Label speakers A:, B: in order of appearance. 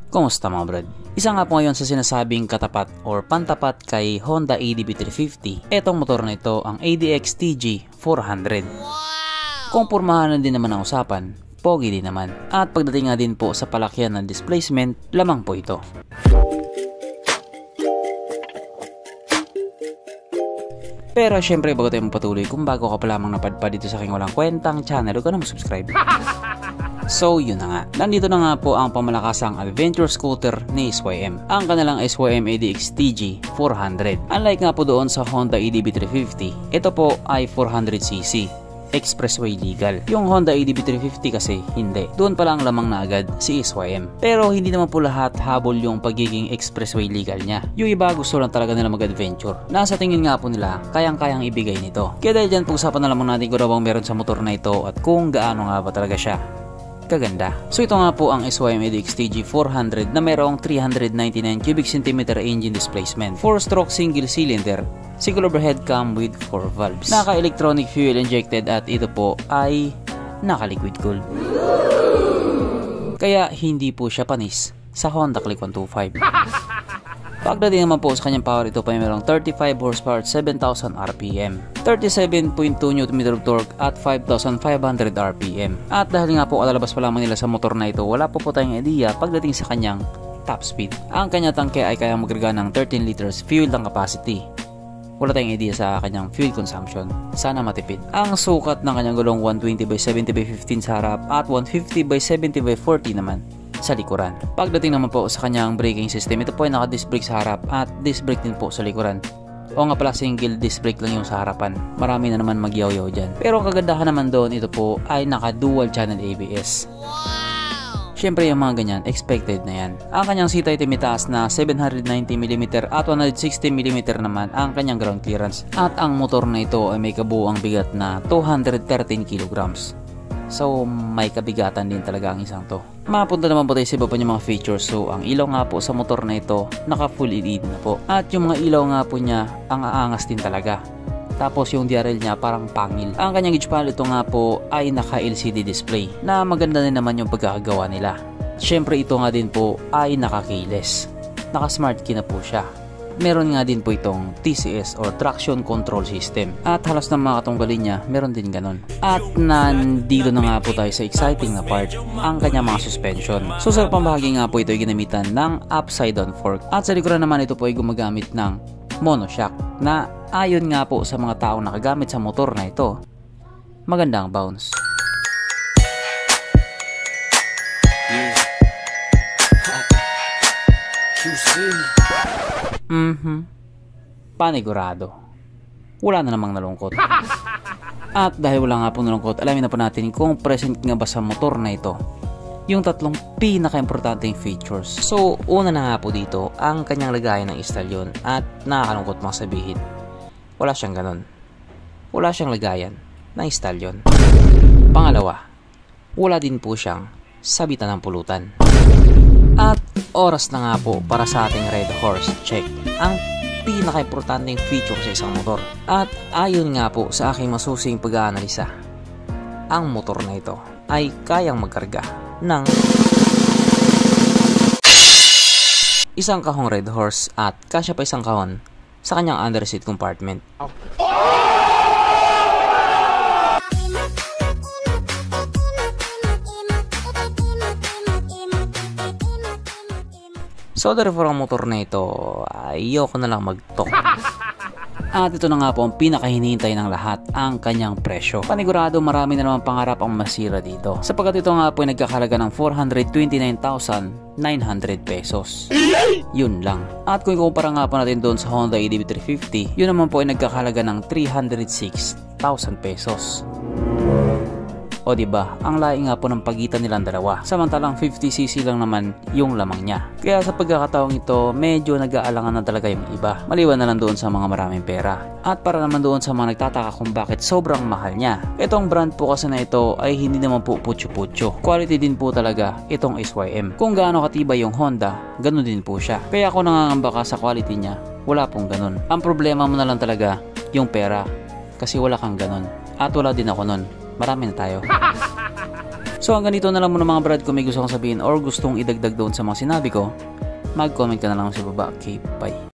A: Kumusta mga brad? Isa nga po ngayon sa sinasabing katapat or pantapat kay Honda ADB350. Etong motor na ito ang ADX TG 400. Kung pormahan din naman ang usapan, pogi din naman. At pagdating nga din po sa palakyan ng displacement, lamang po ito. Pero syempre bago tayo magpatuloy, kung bago ka pa lamang napadpad dito sa aking walang kwentang channel, huwag ka na mag-subscribe. So yun na nga, nandito na nga po ang pamalakasang adventure scooter ni SYM, ang kanilang SYM ADX TG 400. Unlike nga po doon sa Honda ADB350, ito po ay 400cc, expressway legal. Yung Honda ADB350 kasi hindi, doon pa lang lamang na agad si SYM. Pero hindi naman po lahat habol yung pagiging expressway legal niya. Yung iba gusto lang talaga nila mag-adventure. Nasa tingin nga po nila, kayang-kayang ibigay nito. Kaya dahil dyan, pag-usapan na lamang natin kung bang meron sa motor na ito at kung gaano nga ba talaga siya kaganda. So ito nga po ang SYM ADX TG 400 na mayroong 399 cubic centimeter engine displacement, 4-stroke single cylinder, single overhead cam with 4 valves, naka-electronic fuel injected at ito po ay naka-liquid cooled. Kaya hindi po siya panis sa Honda Click 125. Pagdating naman po sa kanyang power, ito pa ay mayroong 35 horsepower at 7,000 RPM, 37.2 Nm of torque at 5,500 RPM. At dahil nga po alalabas pa lamang nila sa motor na ito, wala po tayong idea pagdating sa kanyang top speed. Ang kanyang tangke ay kayang magkarga ng 13 liters fuel tank capacity. Wala tayong idea sa kanyang fuel consumption. Sana matipid. Ang sukat ng kanyang gulong 120/70/15 sa harap at 150/70/40 naman sa likuran. Pagdating naman po sa kanyang braking system, ito po ay naka-disc brake sa harap at disc brake din po sa likuran. O nga pala, single disc brake lang yung sa harapan. Marami na naman magyaw-yaw dyan. Pero ang kagandahan naman doon, ito po ay naka-dual channel ABS. Syempre yung mga ganyan, expected na yan. Ang kanyang seat height ay mitaas na 790mm at 160mm naman ang kanyang ground clearance. At ang motor na ito ay may kabuuang bigat na 213 kilograms. So may kabigatan din talaga ang isang to. Mapunta naman po tayo sa iba pa niya mga features. So ang ilaw nga po sa motor na ito, naka full LED na po. At yung mga ilaw nga po niya, ang aangas din talaga. Tapos yung DRL niya parang pangil. Ang kanyang gauge panel ito nga po ay naka LCD display, na maganda din naman yung pagkakagawa nila. Syempre ito nga din po ay naka keyless, naka smart key na po siya. Meron nga din po itong TCS or Traction Control System. At halos na mga katunggalin niya, meron din ganun. At nandito na nga po tayo sa exciting na part, ang kanyang mga suspension. So sa pambahagi nga po ito ay ginamitan ng upside down fork. At sa likuran naman ito po ay gumagamit ng monoshock, na ayon nga po sa mga taong nakagamit sa motor na ito, magandang bounce. Panigurado. Wala na namang nalungkot. At dahil wala nga po nalungkot, alamin na po natin kung present nga ba sa motor na ito yung tatlong pinaka-importanteng features. So una na nga po dito, ang kanyang lagayan ng istalyon. At nakakalungkot mga sabihin, wala siyang ganun. Wala siyang lagayan ng istalyon. Pangalawa, wala din po siyang sabitan ng pulutan. At oras na nga po para sa ating Red Horse check, ang pinaka-importanteng feature sa isang motor. At ayon nga po sa aking masusing pag-aanalisa, ang motor na ito ay kayang magkarga ng isang kahong Red Horse at kasya pa isang kahon sa kanyang underseat compartment. So therefore ang motor na ito, ayoko na lang mag-talk. At ito na nga po ang pinakahinihintay ng lahat, ang kanyang presyo. Panigurado marami na naman pangarap ang masira dito, sapagkat ito nga po ay nagkakalaga ng 429,900 pesos. Yun lang. At kung ikumpara nga po natin doon sa Honda ADB350, yun naman po ay nagkakalaga ng 306,000 pesos. O diba, ang laing nga po ng pagitan nilang dalawa. Samantalang 50cc lang naman yung lamang niya. Kaya sa pagkakataong ito, medyo nag-aalangan na talaga yung iba. Maliwan na lang doon sa mga maraming pera. At para naman doon sa mga nagtataka kung bakit sobrang mahal niya. Itong brand po kasi na ito ay hindi naman po putyo-putyo. Quality din po talaga itong SYM. Kung gaano katibay yung Honda, ganun din po siya. Kaya kung nangangamba ka sa quality niya, wala pong ganun. Ang problema mo na lang talaga yung pera, kasi wala kang ganun. At wala din ako nun. Marami na tayo. So hanggang dito na lang muna mga brad. Kung may gusto kong sabihin or gustong idagdag doon sa mga sinabi ko, mag-comment ka na lang sa baba. Okay, bye.